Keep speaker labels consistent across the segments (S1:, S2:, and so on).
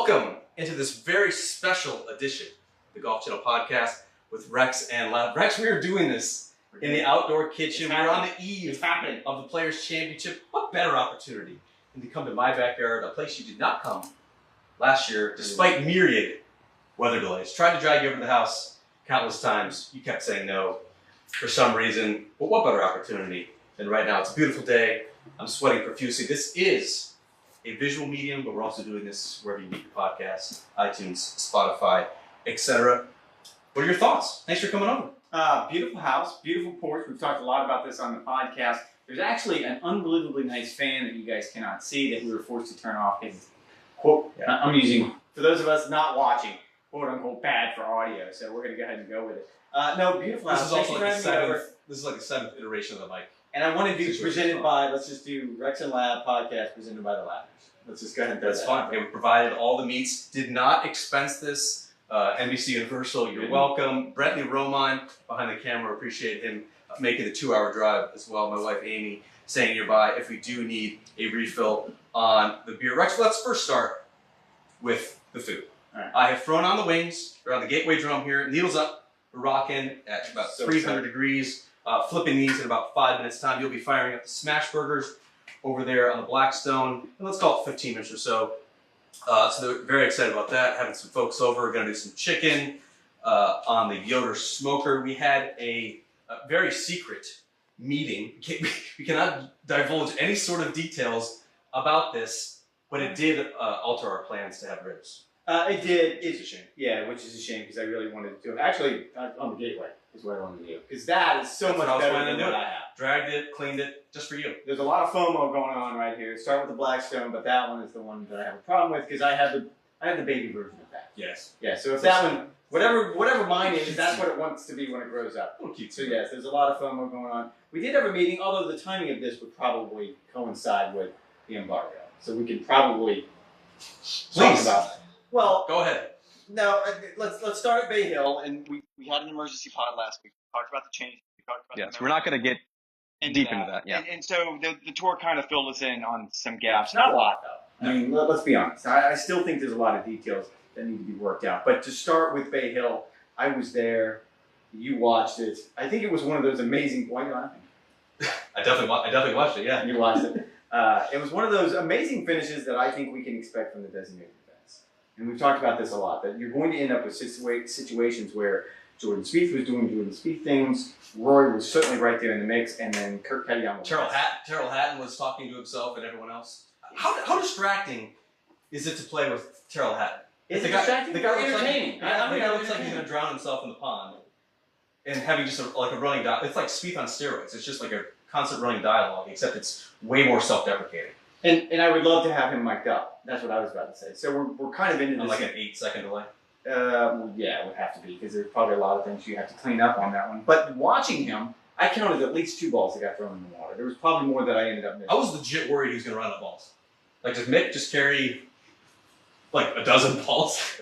S1: Welcome into this very special edition of the Golf Channel podcast with Rex and Lav. Rex, we are doing this in the outdoor kitchen. We're on the eve of the Players' Championship. What better opportunity than to come to my backyard, a place you did not come last year, despite myriad weather delays. Tried to drag you over to the house countless times. You kept saying no for some reason. But what better opportunity than right now? It's a beautiful day. I'm sweating profusely. This is a visual medium, but we're also doing this wherever you get your podcasts, iTunes, Spotify, etc. What are your thoughts? Thanks for coming over.
S2: Beautiful house, beautiful porch. We've talked a lot about this on the podcast. There's actually an unbelievably nice fan that you guys cannot see that we were forced to turn off. It's, quote, I'm using, for those of us not watching, quote unquote, bad for audio. So we're going to go ahead and go with it. No, beautiful house.
S1: This is also like the seventh iteration of the mic.
S2: And I want to do presented by, let's just do Rex and Lav podcast presented by the Ladders. Let's just go ahead and do that.
S1: That's fine. We provided all the meats. Did not expense this. NBC Universal, you're welcome. Brentley Romine behind the camera, appreciate him making the 2-hour drive as well. My wife Amy staying nearby if we do need a refill on the beer. Rex, let's first start with the food. All right. I have thrown on the wings. We're on the gateway drum here. Needles up. We're rocking at about 300 degrees. Flipping these in about 5 minutes time. You'll be firing up the smash burgers over there on the Blackstone. And let's call it 15 minutes or so. So they're very excited about that. Having some folks over. We're going to do some chicken on the Yoder smoker. We had a very secret meeting. We cannot divulge any sort of details about this, but it did alter our plans to have ribs.
S2: It did.
S1: It's a shame.
S2: Yeah, which is a shame because I really wanted to do it. Actually, on the gateway is what I wanted to do. Because that is so much better than what I have.
S1: Dragged it, cleaned it, just for you.
S2: There's a lot of FOMO going on right here. Start with the Blackstone, but that one is the one that I have a problem with because I have the baby version of that.
S1: Yes.
S2: Yeah, so if that one, whatever mine is, that's what it wants to be when it grows up. So yes, there's a lot of FOMO going on. We did have a meeting, although the timing of this would probably coincide with the embargo. So we can probably talk about it. Well,
S1: go ahead.
S2: No, let's start at Bay Hill, and we had an emergency pod last week. We talked about the change. We talked about
S3: we're not going to get deep into that. Yeah,
S2: and so the tour kind of filled us in on some gaps. Not a lot, though. I mean, let's be honest. I still think there's a lot of details that need to be worked out. But to start with Bay Hill, I was there. You watched it. I think it was one of those amazing. Why are you laughing?
S1: I definitely watched it. Yeah,
S2: you watched it. It was one of those amazing finishes that I think we can expect from the designated. And we've talked about this a lot, that you're going to end up with situations where Jordan Spieth was doing Jordan Spieth things, Rory was certainly right there in the mix, and then Kurt Kitayama.
S1: Terrell Hatton was talking to himself and everyone else. How distracting is it to play with Terrell Hatton?
S2: It's distracting.
S1: The guy looks like he's going to drown himself in the pond, and having just a running dialogue. It's like Spieth on steroids. It's just like a constant running dialogue, except it's way more self-deprecating.
S2: And I would love to have him mic'd up. That's what I was about to say. So we're kind of into this.
S1: Like an 8-second delay?
S2: Yeah, it would have to be, because there's probably a lot of things you have to clean up on that one. But watching him, I counted at least 2 balls that got thrown in the water. There was probably more that I ended up missing.
S1: I was legit worried he was going to run out of balls. Like, does Mick just carry, like, a dozen balls?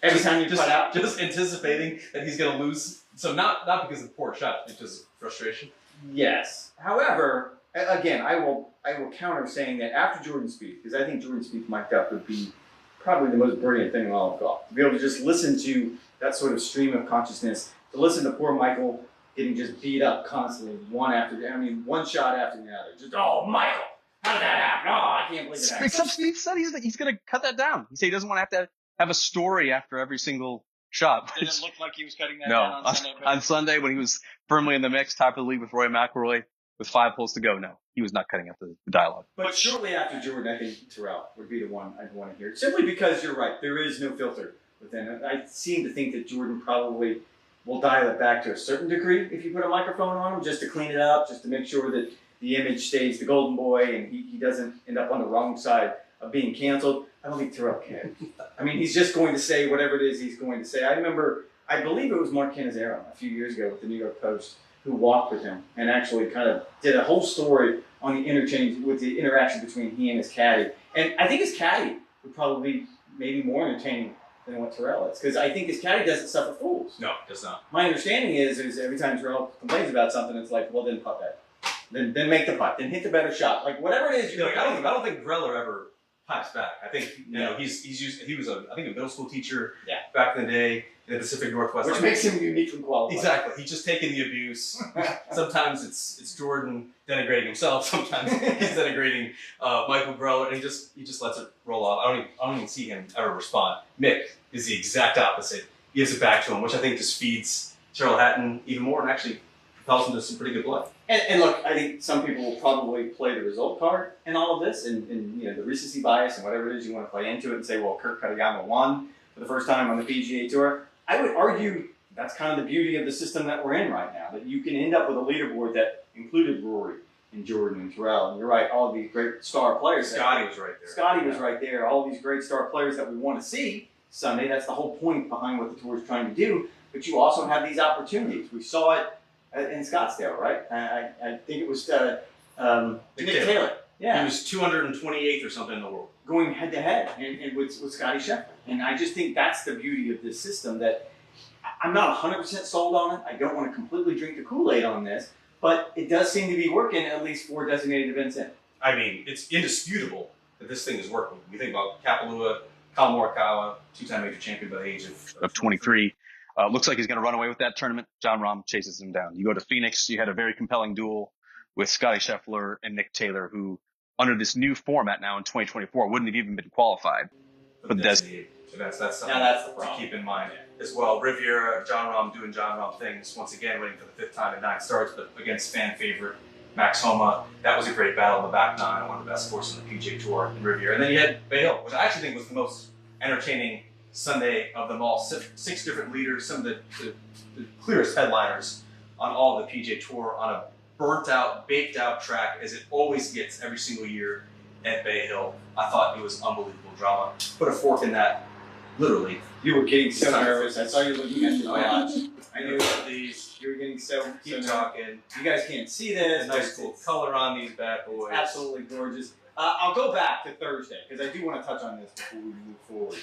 S2: Every time you put out?
S1: Just anticipating that he's going to lose. So not because of poor shot, it's just frustration?
S2: Yes. However, again, I will counter saying that after Jordan Spieth, because I think Jordan Spieth mic'd up would be probably the most brilliant thing in all of golf. To be able to just listen to that sort of stream of consciousness, to listen to poor Michael getting just beat up constantly, one shot after the other. Just, oh, Michael, how did that happen? Oh, I can't believe that happened.
S3: Except Spieth said he's going to cut that down. He said he doesn't want to have a story after every single shot.
S2: Did it look like he was cutting that down on Sunday?
S3: On Sunday when he was firmly in the mix, top of the league with Rory McIlroy, with 5 holes to go, no, he was not cutting up the dialogue.
S2: But shortly after Jordan, I think Terrell would be the one I'd want to hear. Simply because you're right, there is no filter within it. I seem to think that Jordan probably will dial it back to a certain degree if you put a microphone on him, just to clean it up, just to make sure that the image stays the golden boy and he doesn't end up on the wrong side of being canceled. I don't think Terrell cares. I mean, he's just going to say whatever it is he's going to say. I believe it was Mark Cannizzaro a few years ago with the New York Post, who walked with him and actually kind of did a whole story on the interchange with the interaction between he and his caddy. And I think his caddy would probably be maybe more entertaining than what Terrell is, because I think his caddy doesn't suffer fools.
S1: No, it does not.
S2: My understanding is every time Terrell complains about something, it's like, well, then putt that. Then make the putt. Then hit the better shot. Like, whatever it is.
S1: I don't think Greller ever pipes back. I think you know he was I think a middle school teacher
S2: Yeah.
S1: back in the day in the Pacific Northwest,
S2: which makes him uniquely qualified.
S1: Exactly. He's just taking the abuse. Sometimes it's Jordan denigrating himself. Sometimes he's denigrating Michael Grower, and he just lets it roll off. I don't even see him ever respond. Mick is the exact opposite. He gives it back to him, which I think just feeds Tyrrell Hatton even more, and actually propels him to some pretty good play.
S2: And look, I think some people will probably play the result card in all of this, and you know, the recency bias and whatever it is you want to play into it, and say, well, Kurt Kitayama won for the first time on the PGA Tour. I would argue that's kind of the beauty of the system that we're in right now, that you can end up with a leaderboard that included Rory and Jordan and Tyrrell. And you're right, all of these great star players.
S1: Scotty was right there.
S2: Scotty was right there. All these great star players that we want to see Sunday. That's the whole point behind what the tour is trying to do. But you also have these opportunities. We saw it in Scottsdale, right? I think it was Nick Taylor. Yeah.
S1: He was 228th or something in the world.
S2: Going head to head and with Scotty Scheffler. And I just think that's the beauty of this system, that I'm not 100% sold on it. I don't want to completely drink the Kool-Aid on this, but it does seem to be working at least 4 designated events in.
S1: I mean, it's indisputable that this thing is working. We think about Kapalua, Kyle Morikawa, 2-time major champion by the age
S3: of 23. Looks like he's going to run away with that tournament. Jon Rahm chases him down. You go to Phoenix, you had a very compelling duel with Scotty Scheffler and Nick Taylor, who, under this new format now in 2024, wouldn't have even been qualified.
S1: But that's something
S2: the
S1: to keep in mind as well. Riviera, Jon Rahm doing Jon Rahm things, once again winning for the 5th time in 9 starts, but against fan favorite Max Homa. That was a great battle in the back 9, one of the best courses on the PGA Tour in Riviera. And then you had Bay Hill, which I actually think was the most entertaining Sunday of them all. 6 different leaders, some of the clearest headliners on all of the PGA Tour on a burnt out, baked out track as it always gets every single year at Bay Hill. I thought it was unbelievable drama. Put a fork in that, literally.
S2: You were getting so nervous. I saw you looking at your watch. I knew
S1: these.
S2: You were getting so
S1: Keep
S2: nervous.
S1: talking.
S2: You guys can't see this.
S1: Nice cool color on these bad boys.
S2: Absolutely gorgeous. I'll go back to Thursday, because I do want to touch on this before we move forward.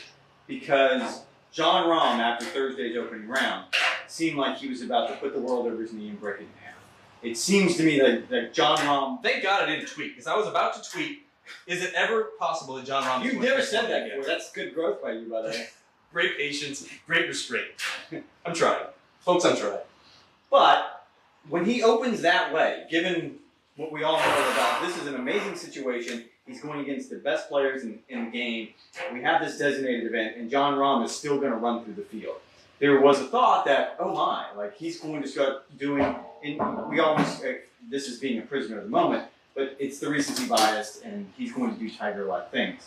S2: Because Jon Rahm, after Thursday's opening round, seemed like he was about to put the world over his knee and break it in half. It seems to me that Jon Rahm...
S1: Thank God I didn't tweet, because I was about to tweet, is it ever possible that Jon Rahm...
S2: You've never said that before. That's good growth by you, by the way.
S1: Great patience, great restraint. I'm trying. Folks, I'm trying.
S2: But when he opens that way, given what we all know about, this is an amazing situation. He's going against the best players in the game. We have this designated event, and Jon Rahm is still going to run through the field. There was a thought that, oh my, like he's going to start doing, and we always, this is being a prisoner of the moment, but it's the recency bias, and he's going to do Tiger-like things.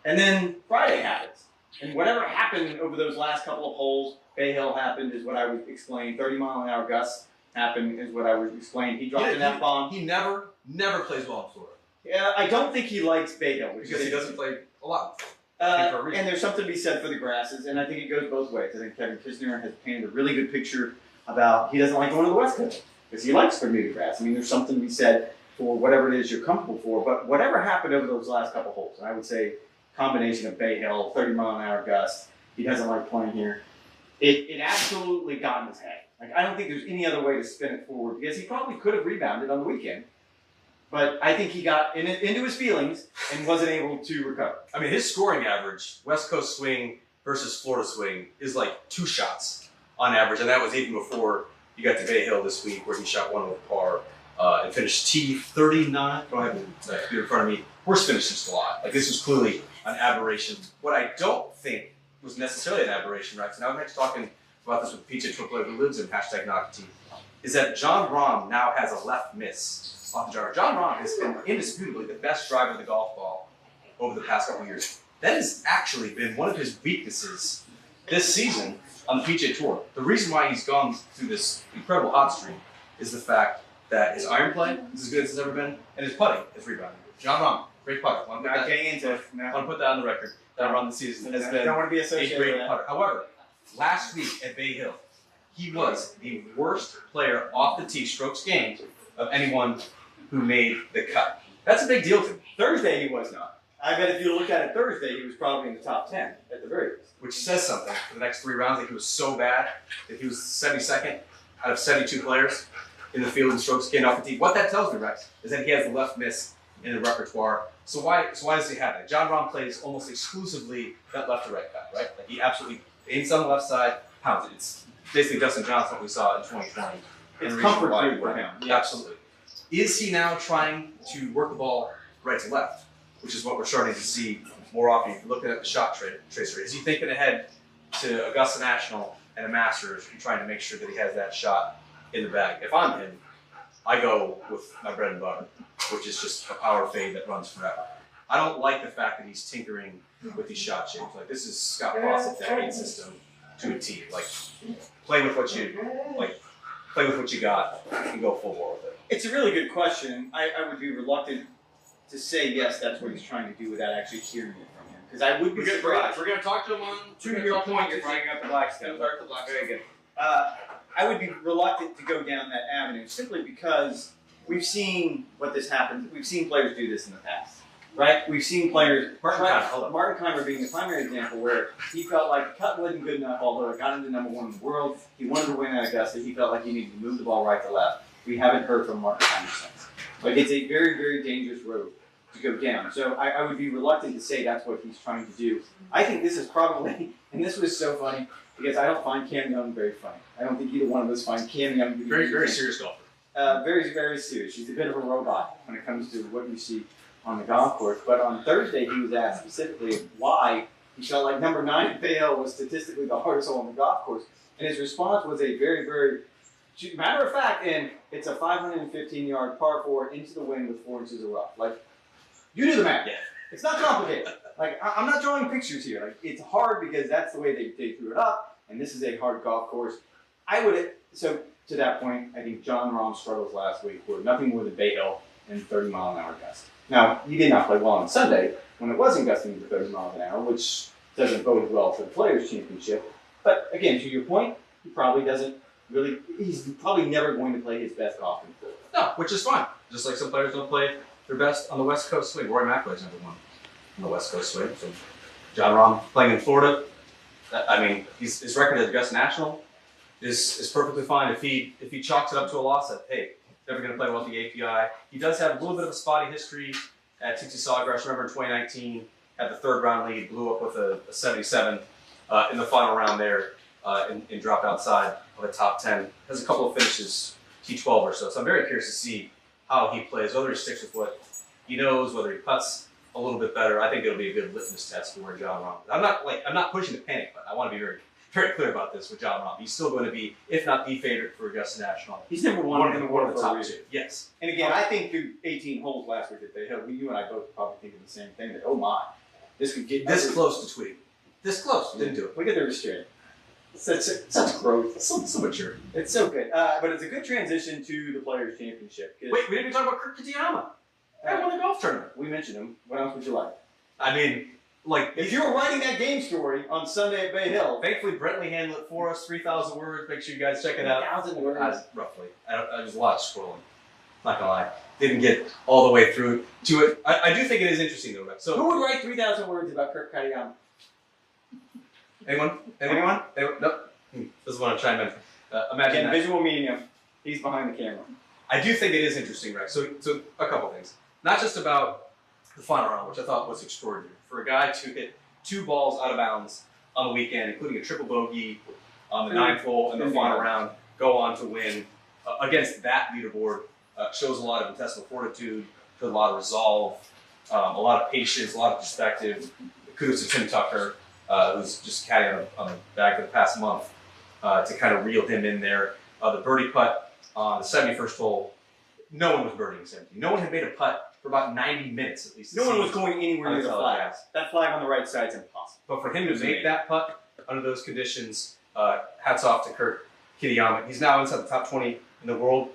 S2: And then Friday happens. And whatever happened over those last couple of holes, Bay Hill happened, is what I would explain. 30-mile-an-hour gusts happened, is what I would explain. He dropped an F-bomb.
S1: He never plays well in Florida.
S2: Yeah, I don't think he likes Bay Hill.
S1: Because he doesn't play a lot.
S2: And there's something to be said for the grasses, and I think it goes both ways. I think Kevin Kisner has painted a really good picture about he doesn't like going to the West Coast because he likes Bermuda grass. I mean, there's something to be said for whatever it is you're comfortable for, but whatever happened over those last couple holes, and I would say combination of Bay Hill, 30-mile-an-hour gust, he doesn't like playing here, it absolutely got in his head. Like, I don't think there's any other way to spin it forward because he probably could have rebounded on the weekend. But I think he got into his feelings and wasn't able to recover.
S1: I mean, his scoring average, West Coast swing versus Florida swing, is like 2 shots on average. And that was even before you got to Bay Hill this week where he shot 1 over par and finished T39. I don't have the computer in front of me. Worst finish since July. Like, this was clearly an aberration. What I don't think was necessarily an aberration, Rex, and I was actually talking about this with a PGA Tour player who lives in #Knockteam, is that Jon Rahm now has a left miss off the driver. Jon Rahm has been indisputably the best driver of the golf ball over the past couple of years. That has actually been one of his weaknesses this season on the PGA Tour. The reason why he's gone through this incredible hot streak is the fact that his iron play is as good as it's ever been, and his putting is rebounding. Jon Rahm, great putter. Want to put that on the record. That run this season has been
S2: don't want to be associated
S1: a great
S2: with that.
S1: putter. However, last week at Bay Hill, he was the worst player off the tee strokes gained of anyone who made the cut. That's a big deal to me.
S2: Thursday he was not. I bet if you look at it Thursday, he was probably in the top 10 at the very least.
S1: Which says something for the next 3 rounds that he was so bad that he was 72nd out of 72 players in the field in strokes gained off the tee. What that tells me, Rex, is that he has the left miss in the repertoire. So why does he have that? John Rahm plays almost exclusively that left to right guy, right? Like he absolutely aims on the left side, pounds it. It's basically Dustin Johnson, what we saw in 2020.
S2: It's comfort food for him.
S1: Yeah. Absolutely. Is he now trying to work the ball right to left, which is what we're starting to see more often? If you're looking at the shot tracer, is he thinking ahead to Augusta National and a Masters and trying to make sure that he has that shot in the bag? If I'm him, I go with my bread and butter, which is just a power fade that runs forever. I don't like the fact that he's tinkering with these shot shapes. Like this is Scott Fawcett's decade system to a T. Like play with what you got and go full bore with it.
S2: It's a really good question. I would be reluctant to say yes, that's what he's trying to do without actually hearing it from him. Because I would be surprised.
S1: We're going to talk to him on.
S2: To your point, you're bringing up the black stuff. Very good. I would be reluctant to go down that avenue simply because we've seen what this happens. We've seen players do this in the past, right? We've seen players. Martin Keimer being the primary example, where he felt like the cut wasn't good enough, although it got him to #1 in the world. He wanted to win at Augusta. He felt like he needed to move the ball right to left. We haven't heard from Martin Keimer since. Like it's a very, very dangerous road to go down. So I would be reluctant to say that's what he's trying to do. I think this is probably, and this was so funny because I don't find Cam Young very funny. I don't think either one of us find Cam Young to be
S1: very, very serious golfer.
S2: Very, very serious. He's a bit of a robot when it comes to what you see on the golf course. But on Thursday, he was asked specifically why he felt like number 9 at Bay Hill was statistically the hardest hole on the golf course. And his response was a very, very matter of fact, and it's a 515-yard par 4 into the wind with 4 inches of rough. Like, you do the math.
S1: Yeah.
S2: It's not complicated. Like, I'm not drawing pictures here. Like, it's hard because that's the way they threw it up, and this is a hard golf course. So to that point, I think John Rahm's struggles last week were nothing more than Bay Hill and 30-mile-an-hour gusts. Now, he did not play well on Sunday when it wasn't gusting to 30 miles an hour, which doesn't bode well for the Players' Championship. But again, to your point, he probably doesn't really, he's probably never going to play his best golf in Florida.
S1: No, which is fine. Just like some players don't play their best on the West Coast swing. Rory McIlroy's #1 on the West Coast swing. So John Rahm playing in Florida, I mean, his record at Augusta National is perfectly fine. If he chalks it up to a loss, that hey, never going to play well at the API. He does have a little bit of a spotty history at TT Sawgrass. Remember in 2019, had the 3rd round lead, blew up with a 77 in the final round there, and dropped outside of the top 10. Has a couple of finishes, T12 or so. So I'm very curious to see how he plays, whether he sticks with what he knows, whether he puts a little bit better. I think it'll be a good litmus test for where John Rahm is. I'm not pushing to panic, but I want to be very, very clear about this with John Rahm. He's still going to be, if not the favorite for Augusta National.
S2: He's #1 in the world
S1: for
S2: for a
S1: top
S2: reason.
S1: 2. Yes.
S2: And again, I think through 18 holes last week at Bay Hill, you and I both probably thinking the same thing, that oh my, this could get
S1: this close to tweeting. This close. Didn't do it.
S2: Look at the restraint. Such growth.
S1: So mature.
S2: It's so good. But it's a good transition to the Players' Championship.
S1: Wait, we didn't even talk about Kurt Kitayama. Guy won the golf tournament.
S2: We mentioned him. What else would you like?
S1: I mean, like
S2: if you were writing that game story on Sunday at Bay Hill,
S1: thankfully Brett Lee handled it for us. 3,000 words. Make sure you guys check it out.
S2: 3,000 words,
S1: roughly. I was a lot of scrolling. Not gonna lie, didn't get all the way through to it. I do think it is interesting though, Rex. So
S2: who would write 3,000 words about Kurt Kitayama?
S1: Anyone? Nope. This is what I'm trying to imagine.
S2: Again, visual medium. He's behind the camera.
S1: I do think it is interesting, Rex. So a couple things. Not just about the final round, which I thought was extraordinary. For a guy to hit 2 balls out of bounds on the weekend, including a triple bogey on the 9th hole in the final round, go on to win against that leaderboard, shows a lot of intestinal fortitude, shows a lot of resolve, a lot of patience, a lot of perspective. Kudos to Tim Tucker, who's just caddying on the bag for the past month, to kind of reel him in there. The birdie putt on the 71st hole, no one was birdieing 70. No one had made a putt for about 90 minutes at least.
S2: No one was going anywhere near the flag. That flag on the right side is impossible.
S1: But for him to make that putt under those conditions, hats off to Kurt Kitayama. He's now inside the top 20 in the world.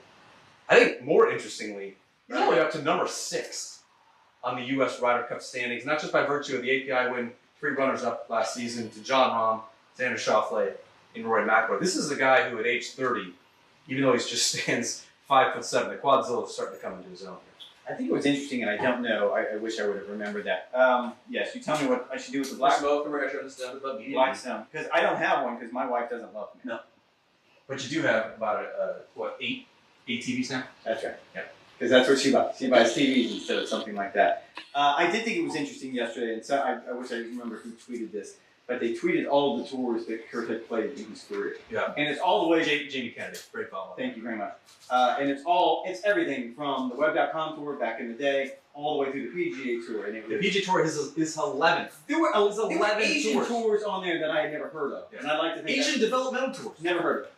S1: I think more interestingly, he's already up to number 6 on the U.S. Ryder Cup standings, not just by virtue of the API win, 3 runners-up last season to John Rahm, Xander Schauffele, and Rory McIlroy. This is a guy who at age 30, even though he just stands 5'7", the quadzilla is starting to come into his own.
S2: I think it was interesting, and I don't know. I wish I would have remembered that. Yes, you tell me what I should do with the black
S1: smoke. Remember, I showed this down about me.
S2: Black stone, because I don't have one because my wife doesn't love me.
S1: No, but you do have about 8 TVs now.
S2: That's right.
S1: Yeah.
S2: Because that's what she buys. She buys TVs instead of something like that. I did think it was interesting yesterday, and so I wish I remember who tweeted this, but they tweeted all of the tours that Kurt had played in his career.
S1: Yeah.
S2: And it's all the way.
S1: Jamie Kennedy, great follow.
S2: Thank you very much. And it's everything from the Web.com tour back in the day, all the way through the PGA Tour. And it
S1: The
S2: was,
S1: PGA Tour is 11th.
S2: there were
S1: 11
S2: Asian
S1: tours.
S2: tours on there that I had never heard of.
S1: Yeah.
S2: And I'd like to think
S1: Asian developmental tours.
S2: Never heard of it.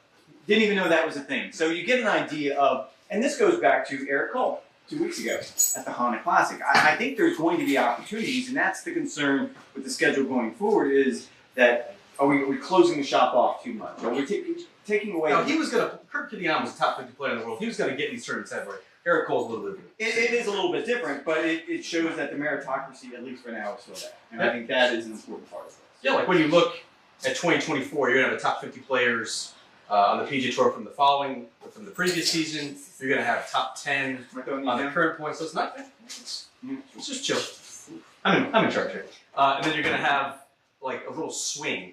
S2: Didn't even know that was a thing. So you get an idea of, and this goes back to Eric Cole 2 weeks ago at the Honda Classic. I think there's going to be opportunities, and that's the concern with the schedule going forward is that are we closing the shop off too much? Are we taking away?
S1: Now, Kurt Kitayama was a top 50 player in the world. He was going to get these tournaments everywhere. Eric Cole's a little bit different.
S2: It is a little bit different, but it shows that the meritocracy, at least for now, is still there. And I think that is an important part of this.
S1: Yeah, like when you look at 2024, you're going to have the top 50 players on the PGA Tour from the previous season. You're going to have top 10 on the current point. So it's not, it's just chill. I'm in charge here. And then you're going to have like a little swing,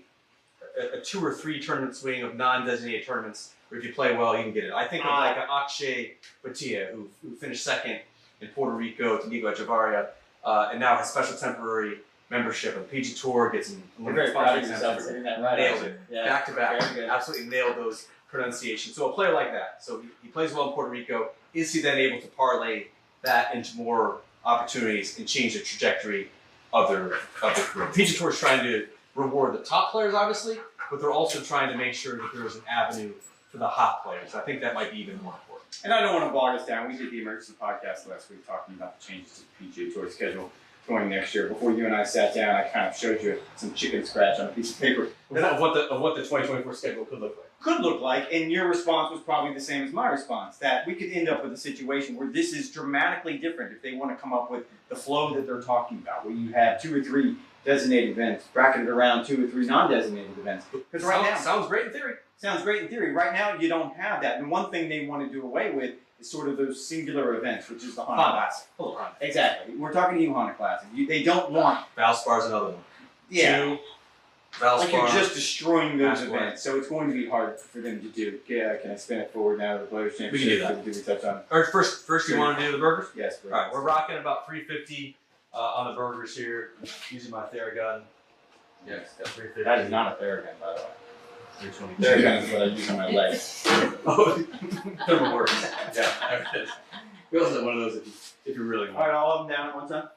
S1: a 2 or 3 tournament swing of non-designated tournaments where if you play well, you can get it. I think of like an Akshay Bhatia who finished second in Puerto Rico to Nico Echevarria and now has special temporary membership on the PGA Tour, gets some limited sponsorship exemptions. Nailed it.
S2: Yeah.
S1: Back to back.
S2: Very good.
S1: Absolutely nailed those pronunciations. So a player like that, so he plays well in Puerto Rico, is he then able to parlay that into more opportunities and change the trajectory of their career? The PGA Tour is trying to reward the top players, obviously, but they're also trying to make sure that there's an avenue for the hot players. I think that might be even more important.
S2: And I don't want to bog us down. We did the emergency podcast last week talking about the changes to the PGA Tour schedule going next year. Before you and I sat down, I kind of showed you some chicken scratch on a piece of paper.
S1: Of what the 2024 schedule could look like.
S2: Could look like, and your response was probably the same as my response, that we could end up with a situation where this is dramatically different if they want to come up with the flow that they're talking about, where you have 2 or 3 designated events bracketed around 2 or 3 non-designated events. Because right now,
S1: sounds great in theory.
S2: sounds great in theory. Right now, you don't have that. And one thing they want to do away with is sort of those singular events, which is the Honda Classic.
S1: Hello, Honda.
S2: Exactly. We're talking to you, Honda Classic. They don't want...
S1: Valspar's another one.
S2: Yeah.
S1: 2, Valspar.
S2: Like you're just destroying those
S1: Valspar.
S2: events, so it's going to be hard for them to do. Yeah, can I spin it forward now to the Players' Championship?
S1: We can do that.
S2: Do we touch on?
S1: Or first you want to do the burgers?
S2: Yes, please.
S1: All right, we're rocking about 350 on the burgers here. Using my Theragun. Yes, got 350.
S2: That is not a Theragun, by the way.
S1: 322.
S2: Theragun is what I use on my legs.
S1: Oh, thermal works. Yeah, there it is. We also have one of those if you really
S2: All
S1: want.
S2: right, all of them down at one time.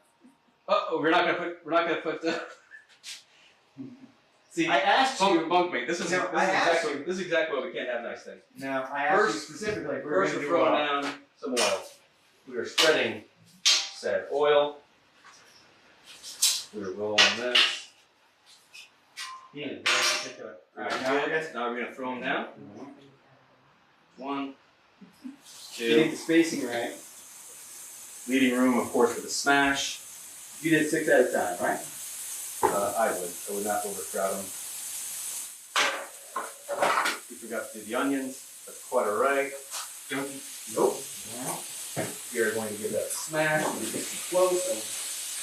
S1: Oh, we're not gonna put the. See,
S2: I asked you.
S1: bunkmate. This is
S2: No, I asked
S1: exactly why we can't have nice things.
S2: No, I asked you specifically. If we were
S1: First,
S2: going
S1: we're
S2: to do
S1: throwing down some oil. We are spreading said oil. We're rolling this. Yeah, very particular. All right, now we're gonna throw them down. 1,
S2: Getting
S1: 2.
S2: the spacing right.
S1: Leading room, of course, for the smash.
S2: You did 6 at a time, right?
S1: I would not overcrowd them. We forgot to do the onions. That's quite all right. Nope. We are going to give that a smash. We're get close.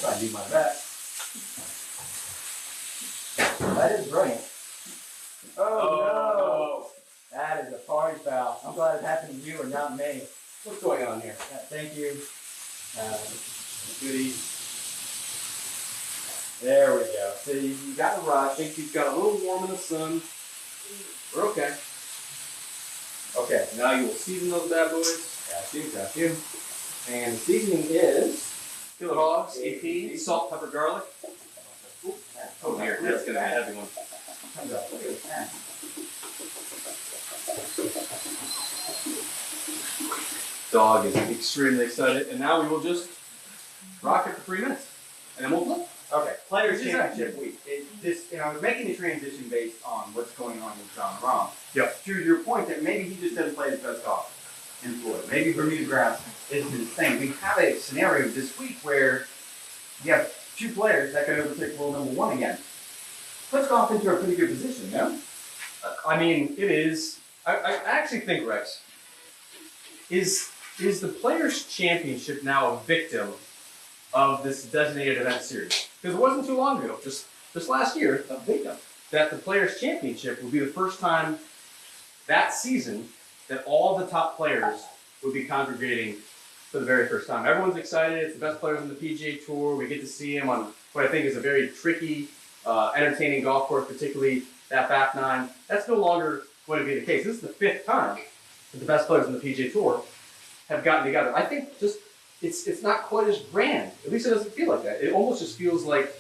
S1: Try to do my best.
S4: That is brilliant.
S1: Oh,
S4: no! That is a party foul. I'm glad it happened to you and not me.
S1: What's going on here?
S4: Thank you.
S1: Goody.
S4: There we go.
S1: See, you got a rush. I think he's got a little warm in the sun. We're okay. Okay, now you will season those bad boys.
S4: Got you.
S1: And the seasoning is filet hogs, AP, salt, pepper, garlic. Oh dear, that's gonna be a heavy one.
S4: Look at that.
S1: Dog is extremely excited, and now we will just rock it for 3 minutes, and then we'll play.
S2: Okay, Players'
S1: Exactly.
S2: Championship week. I was making the transition based on what's going on with John Rahm.
S1: Yep.
S2: To your point that maybe he just doesn't play his best golf in Florida. Maybe Bermuda grass isn't his thing. We have a scenario this week where you have 2 players that can overtake world number 1 again. Puts golf into a pretty good position, no?
S1: I mean, it is. I actually think, Rex, is the Players' Championship now a victim of this designated event series? Because it wasn't too long ago, just last year,
S2: A victim.
S1: that the Players' Championship would be the first time that season that all the top players would be congregating for the very first time. Everyone's excited. It's the best players on the PGA Tour. We get to see him on what I think is a very tricky, entertaining golf course, particularly that back nine. That's no longer going to be the case. This is the fifth time that the best players on the PGA Tour have gotten together. I think just it's not quite as grand. At least it doesn't feel like that. It almost just feels like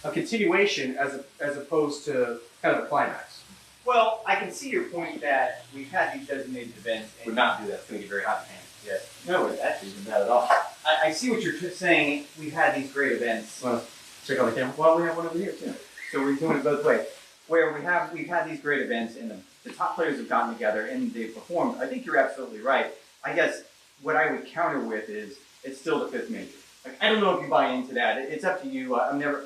S1: a continuation as opposed to kind of a climax.
S2: Well, I can see your point that we've had these designated events. And
S1: Would not do that. It's going to get very hot in hand.
S2: yes, no, it actually isn't bad at all. I see what you're saying. We've had these great events.
S1: Want to check out the camera?
S2: Well, we have one over here too. So we're doing it both ways. Where we've had these great events and the top players have gotten together and they've performed. I think you're absolutely right. I guess what I would counter with is it's still the fifth major. Like, I don't know if you buy into that. It's up to you. I'm never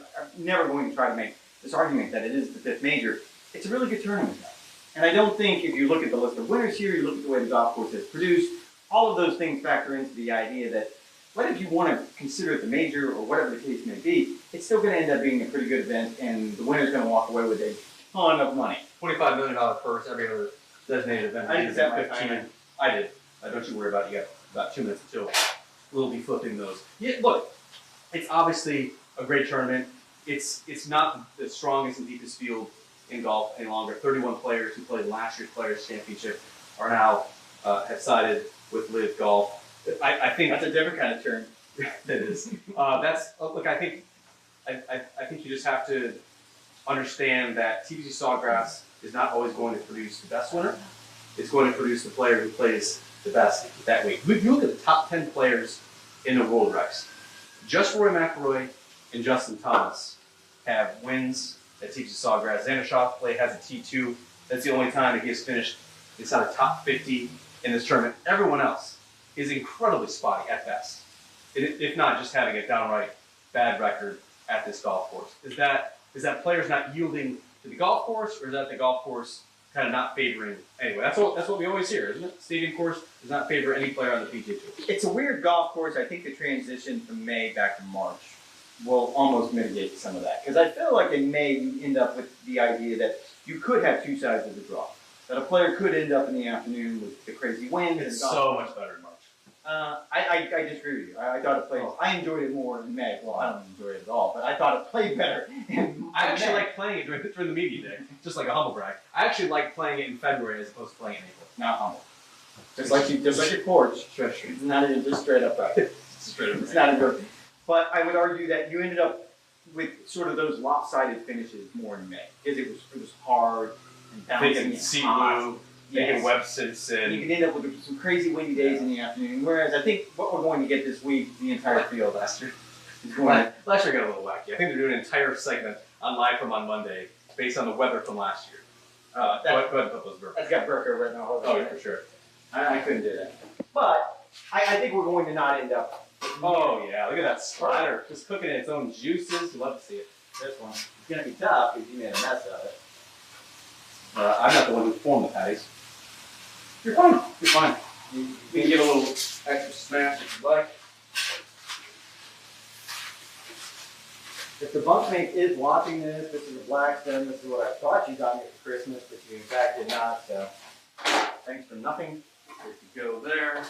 S2: going to try to make this argument that it is the fifth major. It's a really good tournament, though. And I don't think if you look at the list of winners here, you look at the way the golf course has produced, all of those things factor into the idea that whether you want to consider it the major or whatever the case may be, it's still going to end up being a pretty good event, and the winner's going to walk away with a ton of money.
S1: $25 million purse, every other designated event.
S2: I did set my
S1: 15.
S2: timer.
S1: I did. Don't you worry about it. You got about 2 minutes until we'll be flipping those. Yeah, look, it's obviously a great tournament. It's not the strongest and deepest field in golf any longer. 31 players who played last year's Players Championship are now have sided with Live Golf. I think
S2: That's a different kind of turn.
S1: that is. Look. I think you just have to understand that TPC Sawgrass is not always going to produce the best winner. It's going to produce the player who plays the best that week. If you look at the top 10 players in the world, Rex, just Rory McIlroy and Justin Thomas have wins at TPC Sawgrass. Xander Schauffele has a T2. That's the only time that he has finished inside the top 50 in this tournament. Everyone else is incredibly spotty at best, if not just having a downright bad record at this golf course. Is that players not yielding to the golf course, or is that the golf course kind of not favoring anyway? That's what we always hear, isn't it? Stadium course does not favor any player on the PGA Tour.
S2: It's a weird golf course. I think the transition from May back to March will almost mitigate some of that. Because I feel like in May you end up with the idea that you could have two sides of the draw. That a player could end up in the afternoon with the crazy wind.
S1: It's so much better in March.
S2: I disagree with you. I thought it played. I enjoyed it more in May. Well, I don't enjoy it at all, but I thought it played better.
S1: I actually like playing it during the media day, just like a humble brag. I actually like playing it in February as opposed to playing it in April.
S2: Not humble. Just like your porch. It's not even just straight up right.
S1: Straight up.
S2: It's not a good. But I would argue that you ended up with sort of those lopsided finishes more in May because it was hard and bouncing
S1: Thinking
S2: and
S1: sea
S2: hot.
S1: blue, thinking Webb Simpson.
S2: You can end up with some crazy windy days in the afternoon. Whereas I think what we're going to get this week, the entire field
S1: last year.
S2: is going to.
S1: Last year got a little wacky. I think they're doing an entire segment on Live from on Monday based on the weather from last year. Go ahead and put those burgers.
S2: That's got Burker written all over
S1: Oh,
S2: it.
S1: for sure.
S2: I couldn't do that. But I think we're going to not end up.
S1: Oh yeah, look at that splatter, just cooking its own juices. Love to see it.
S2: This one. It's going to be tough because you made a mess of it.
S1: I'm not the one who formed the patties. You're fine. You're fine. You can give a little extra smash if you'd like.
S4: If the bunkmate is watching this is a Blackstone. This is what I thought you got me for Christmas, but you in fact did not. So
S1: Thanks for nothing. There you go there.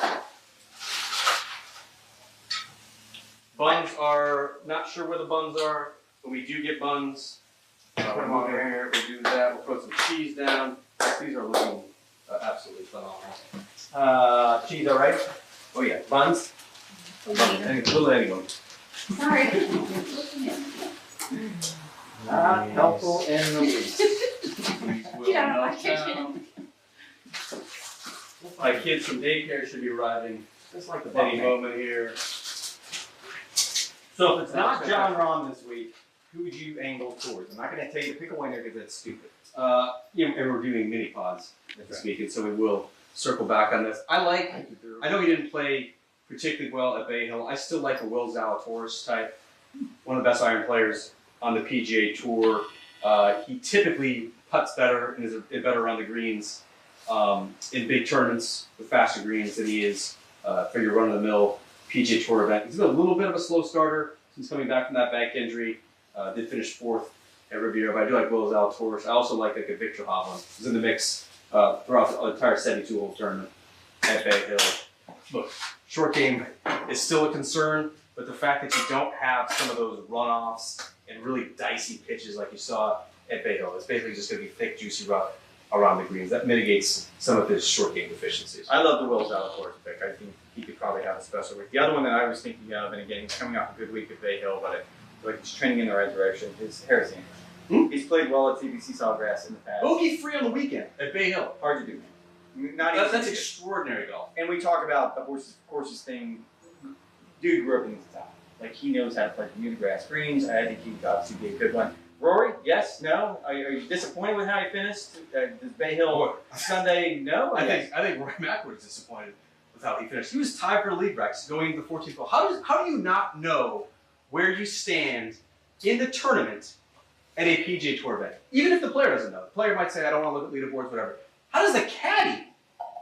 S1: Buns are, not sure where the buns are, but we do get buns. Put them on here, we'll do that. We'll put some cheese down. These are looking absolutely phenomenal.
S4: cheese, all right?
S1: Oh yeah, buns. Little anyone.
S5: Sorry.
S4: Not helpful in the least.
S5: Get out of my kitchen.
S1: My kids from daycare should be arriving
S4: Just like the
S1: any
S4: bunkmate.
S1: moment here.
S2: So if it's not John Rahm this week, who would you angle towards? I'm not going to tell you to pick a winner because that's stupid.
S1: Yeah, and we're doing mini pods this week, and so we will circle back on this. I know he didn't play particularly well at Bay Hill. I still like the Will Zalatoris type, one of the best iron players on the PGA Tour. He typically putts better and is better around the greens in big tournaments with faster greens than he is for your run-of-the-mill PGA Tour event. He's been a little bit of a slow starter since coming back from that back injury. Did finish fourth at Riviera, but I do like Will Zalatoris. I also like a Victor Hovland. He's in the mix throughout the entire 72-hole tournament at Bay Hill. Look, Short game is still a concern, but the fact that you don't have some of those runoffs and really dicey pitches like you saw at Bay Hill, it's basically just going to be thick, juicy rough around the greens. That mitigates some of his short game deficiencies.
S2: I love the Will Zalatoris pick. I think he could probably have a special week. The other one that I was thinking of, and again, he's coming off a good week at Bay Hill, but I feel like he's trending in the right direction, is Harrison. He's played well at TBC Sawgrass in the past.
S1: Bogey free on the weekend at Bay Hill.
S2: Hard to do. Not
S1: That's
S2: easy to do.
S1: extraordinary golf.
S2: And we talk about the horses thing. Dude grew up in the town. Like, he knows how to play Bermuda grass greens. I think he would obviously be a good one. Rory, yes, no? Are you disappointed with how he finished? Does Bay Hill Sunday, no?
S1: I think Rory McIlroy was disappointed with how he finished. He was tied for the lead, Rex, going into the 14th hole. How do you not know where you stand in the tournament at a PGA Tour event? Even if the player doesn't know. The player might say, I don't want to look at leaderboards, whatever. How does the caddy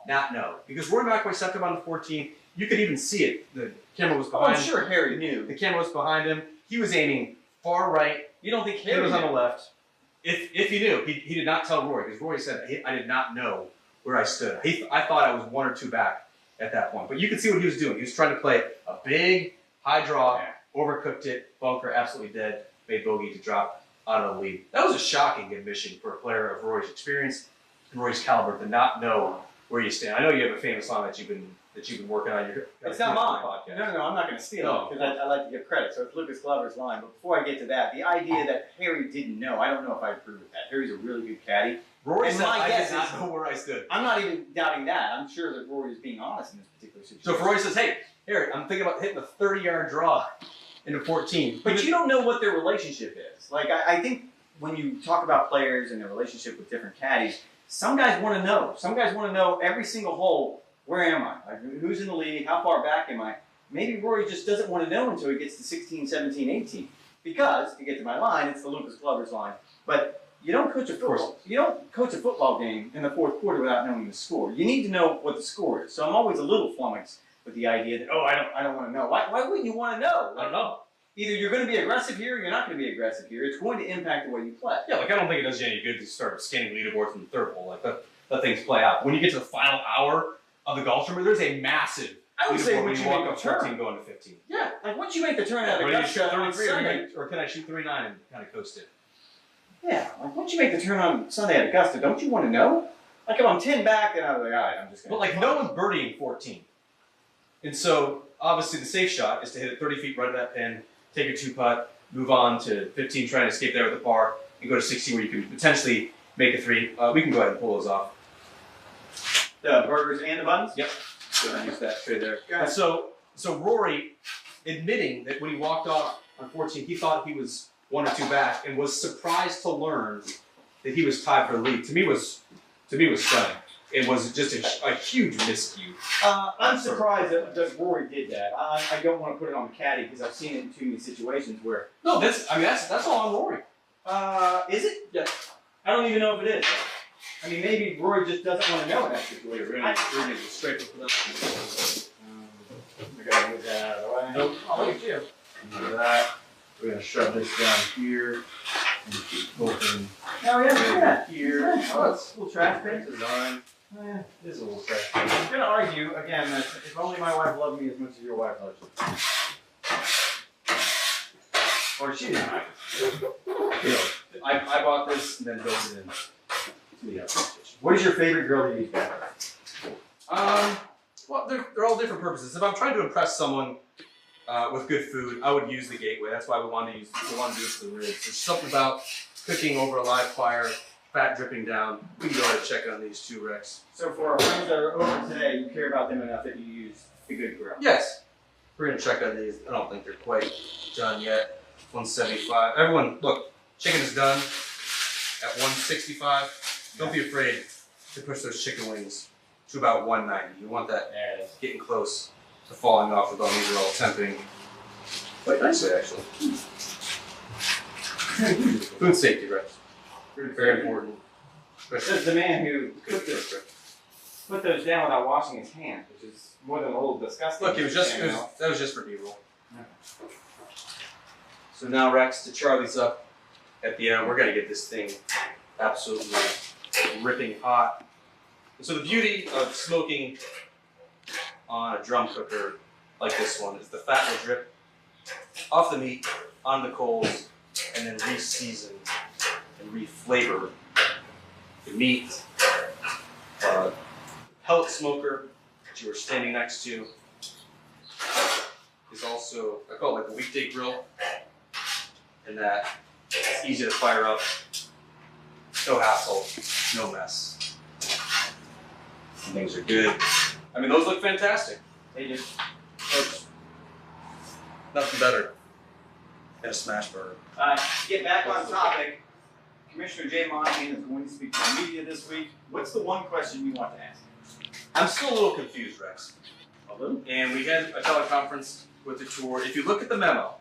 S1: not know? Because Rory McIlroy stepped up on the 14th. You could even see it. The camera was behind him.
S2: I'm sure Harry knew.
S1: The camera was behind him. He was aiming far right.
S2: You don't think
S1: It
S2: Harry
S1: was on
S2: knew?
S1: the left. If he knew, he did not tell Rory, because Rory said, I did not know where I stood. I thought I was 1 or 2 back at that point. But you could see what he was doing. He was trying to play a big, high draw, overcooked it, bunker, absolutely dead, made bogey to drop out of the lead. That was a shocking admission for a player of Rory's experience and Rory's caliber to not know where you stand. I know you have a famous song that you've been working on.
S2: It's not mine.
S1: Podcast.
S2: No, I'm not going to steal
S1: No.
S2: it because I like to give credit. So it's Lucas Glover's line. But before I get to that, the idea that Harry didn't know, I don't know if I agree with that. Harry's a really good caddy.
S1: Rory
S2: And
S1: said,
S2: my
S1: I
S2: guess
S1: did not
S2: is-
S1: know where I stood.
S2: I'm not even doubting that. I'm sure that Rory is being honest in this particular situation.
S1: So if Rory says, hey, Harry, I'm thinking about hitting a 30-yard draw into 14.
S2: But you don't know what their relationship is. Like, I think when you talk about players and their relationship with different caddies, some guys want to know. Some guys want to know every single hole, where am I? Like, who's in the lead? How far back am I? Maybe Rory just doesn't want to know until he gets to 16, 17, 18. Because, to get to my line, it's the Lucas Glover's line. But you don't coach a football game in the fourth quarter without knowing the score. You need to know what the score is. So I'm always a little flummoxed with the idea that, I don't want to know. Why wouldn't you want to know?
S1: I don't know.
S2: Either you're going to be aggressive here or you're not going to be aggressive here. It's going to impact the way you play.
S1: Yeah, like I don't think it does you any good to start scanning leaderboards from the third hole. Like let things play out. When you get to the final hour of the golf tournament, there's a massive
S2: I would say
S1: leaderboard when
S2: once
S1: you
S2: you
S1: walk
S2: make
S1: up
S2: the turn.
S1: 14 going to 15.
S2: Yeah, like once you make the turn out of
S1: Ready to shoot
S2: Augusta on
S1: 33
S2: Sunday.
S1: or can I shoot 39 and kind of coast it?
S2: Yeah, like once you make the turn on Sunday at Augusta, don't you want to know? Like if I'm 10 back, then I was like, all right, I'm just going
S1: But
S2: to.
S1: like no one's birdieing 14. And so obviously the safe shot is to hit it 30 feet right of that pin, take a 2-putt, move on to 15, try and escape there with the par, and go to 16 where you can potentially make a 3. We can go ahead and pull those off.
S2: The burgers and the buns?
S1: Yep. Go ahead and use that tray there.
S2: Go ahead.
S1: And so Rory admitting that when he walked off on 14, he thought he was 1 or 2 back and was surprised to learn that he was tied for the lead. To me was stunning. It was just a huge miscue.
S2: I'm surprised that Rory did that. I don't want to put it on the caddy because I've seen it in too many situations where.
S1: No, that's all on Rory.
S2: Is it?
S1: Yeah.
S2: I don't even know if it is. I mean, maybe Rory just doesn't want to know in that situation.
S1: We're gonna get straight for that.
S2: I gotta move that out of the way.
S1: Nope. I'll look at you.
S4: Do that. We're gonna shove this down here and keep moving
S2: Oh yeah, look at that.
S4: here.
S2: Oh, it's a little trash bin.
S4: Design.
S2: Eh.
S4: This is a little trash.
S2: I'm gonna argue again that if only my wife loved me as much as your wife loves you. Or she didn't.
S1: You know, I bought this and then built it in to the application.
S2: What is your favorite girl to use back?
S1: Well, they're all different purposes. If I'm trying to impress someone with good food, I would use the Gateway. That's why we wanted to use it for the ribs. There's something about cooking over a live fire, fat dripping down. We can go ahead and check on these two, Rex.
S2: So for our friends that are over today, you care about them enough that you use the good grill.
S1: Yes. We're gonna check on these. I don't think they're quite done yet. 175. Everyone, look, chicken is done at 165. Don't be afraid to push those chicken wings to about 190. You want that
S2: There it is.
S1: getting close to falling off the bone. These are all tempting quite nicely, actually. Food safety, Rex. Very important.
S2: This is the man who cooked this. Put those down without washing his hands, which is more than a little disgusting.
S1: Look, that was just for B-roll. So now, Rex, to Charlie's up at the end. We're gonna get this thing absolutely ripping hot. And so the beauty of smoking on a drum cooker like this one is the fat will drip off the meat on the coals and then re-season and re-flavor the meat. Pellet smoker that you were standing next to is also, I call it like a weekday grill, and that it's easy to fire up, no hassle, no mess. Things are good. I mean, those look fantastic.
S4: They do.
S1: Folks, nothing better than a smash burger.
S2: To get back on topic, Commissioner Jay Monahan is going to speak to the media this week. What's the one question you want to ask?
S1: I'm still a little confused, Rex.
S2: A little?
S1: And we had a teleconference with the tour. If you look at the memo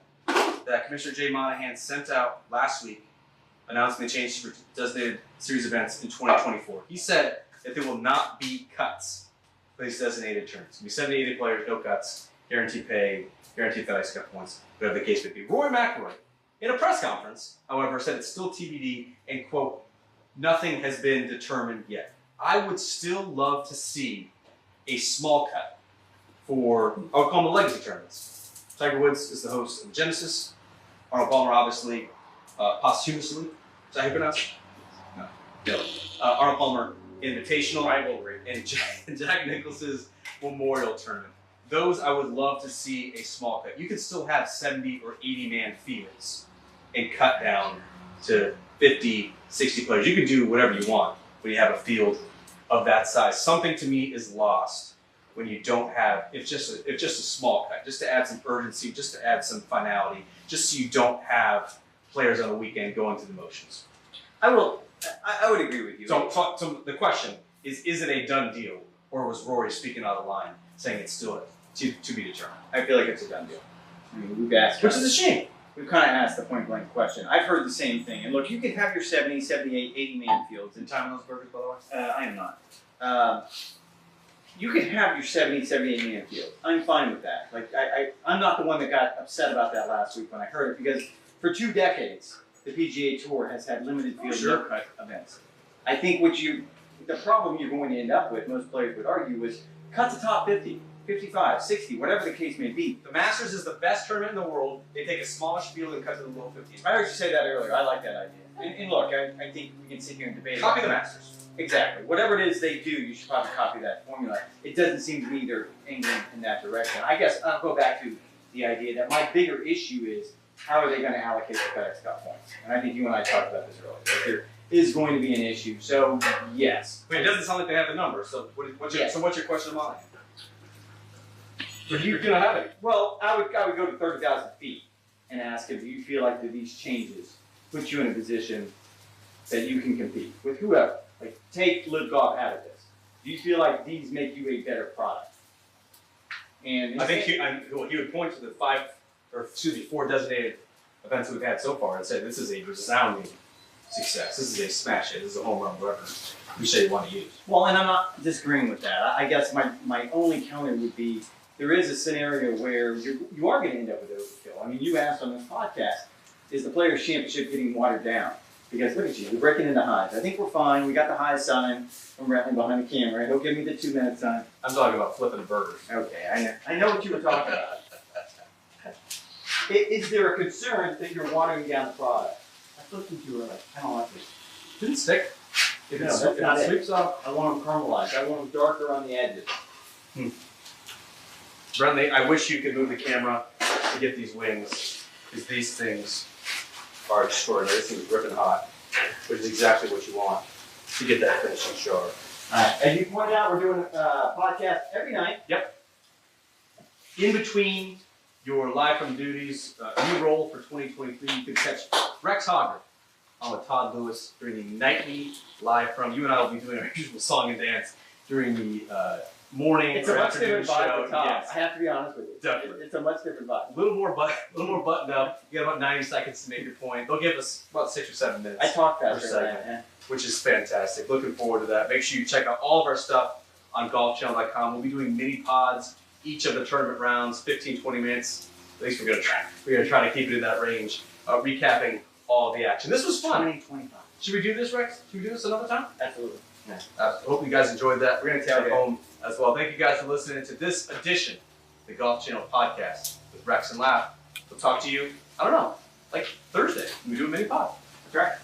S1: that Commissioner Jay Monahan sent out last week announcing the changes for designated series events in 2024, he said that there will not be cuts for these designated terms. It'll be 70, 80 players, no cuts, guaranteed pay, guaranteed FedEx Cup points, whatever the case may be. Rory McIlroy, in a press conference, however, said it's still TBD and, quote, nothing has been determined yet. I would still love to see a small cut for, I would call them the legacy tournaments. Tiger Woods is the host of Genesis. Arnold Palmer, obviously, posthumously. Is that how you pronounce it? No. Arnold Palmer Invitational.
S2: Rivalry.
S1: And Jack Nicklaus's Memorial Tournament. Those I would love to see a small cut. You could still have 70 or 80 man fields and cut down to 50, 60 players. You can do whatever you want when you have a field of that size. Something to me is lost when you don't have, it's just a small cut, just to add some urgency, just to add some finality, just so you don't have players on the weekend going through the motions.
S2: I would agree with you.
S1: So the question is it a done deal, or was Rory speaking out of line, saying it's still to be determined?
S2: I feel like it's a done deal. I mean, we've asked.
S1: Which is a shame.
S2: We've kind of asked the point blank question. I've heard the same thing. And look, you can have your 70, 78, 80 man fields.
S1: In time on those burgers, by the way?
S2: I am not. You can have your 70, 78 man field. I'm fine with that. Like I'm not the one that got upset about that last week when I heard it, because for 2 decades the PGA Tour has had limited field no cut events. I think the problem you're going to end up with, most players would argue, is cut the top 50, 55, 60, whatever the case may be.
S1: The Masters is the best tournament in the world. They take a smallish field and cut to the low 50s.
S2: I heard you say that earlier. I like that idea. And look, I think we can sit here and debate.
S1: Copy the Masters.
S2: Exactly. Whatever it is they do, you should probably copy that formula. It doesn't seem to me they're angling in that direction. I guess I'll go back to the idea that my bigger issue is how are they going to allocate the FedEx Cup points? And I think you and I talked about this earlier. That there is going to be an issue. So, yes.
S1: But it doesn't sound like they have the number. So what's your question of mine? You don't have it.
S2: Well, I would go to 30,000 feet and ask if you feel like that these changes put you in a position that you can compete with whoever. Like, take Live Golf out of this. Do you feel like these make you a better product? And
S1: I think he would point to the 4 designated events that we've had so far and say this is a resounding success. This is a smash hit. This is a home run, whatever you say you want to use.
S2: Well, and I'm not disagreeing with that. I guess my only counter would be there is a scenario where you are going to end up with overkill. I mean, you asked on this podcast, is the Players' Championship getting watered down? Because look at you, you're breaking into highs. I think we're fine. We got the high sign from Bradley behind the camera. He'll give me the 2-minute sign.
S1: I'm talking about flipping burgers.
S2: Okay, I know what you were talking about. Is there a concern that you're watering down the product? I listened to you earlier. I don't like this.
S1: Didn't stick. If
S2: No,
S1: it
S2: that's not it.
S1: sweeps up.
S2: I want them caramelized. I want them darker on the edges.
S1: Brentley, I wish you could move the camera to get these wings, because these things are extraordinary. This thing's ripping hot, which is exactly what you want to get that finishing sharp.
S2: All right. As you pointed out, we're doing a podcast every night.
S1: Yep. In between your live from duties, new role for 2023, you can catch Rex Hogger on with Todd Lewis during the nightly live from. You and I will be doing our usual song and dance during the morning.
S2: It's a much different vibe
S1: show.
S2: with Todd.
S1: Yes.
S2: I have to be honest with you.
S1: Definitely.
S2: It's a much different vibe.
S1: A little more buttoned up. You got about 90 seconds to make your point. They'll give us about 6 or 7 minutes.
S2: I talk
S1: per
S2: faster
S1: segment,
S2: than that.
S1: which is fantastic. Looking forward to that. Make sure you check out all of our stuff on golfchannel.com. We'll be doing mini pods each of the tournament rounds, 15, 20 minutes. At least we're going to try. We're going to try to keep it in that range, recapping all the action. This was fun.
S2: 2025.
S1: Should we do this, Rex? Should we do this another time?
S2: Absolutely.
S1: Hope you guys enjoyed that.
S2: We're gonna
S1: At
S2: tailgate.
S1: home as well. Thank you guys for listening to this edition of the Golf Channel podcast with Rex and Lav. We'll talk to you, I don't know, like Thursday. We do a mini pod.
S2: That's right.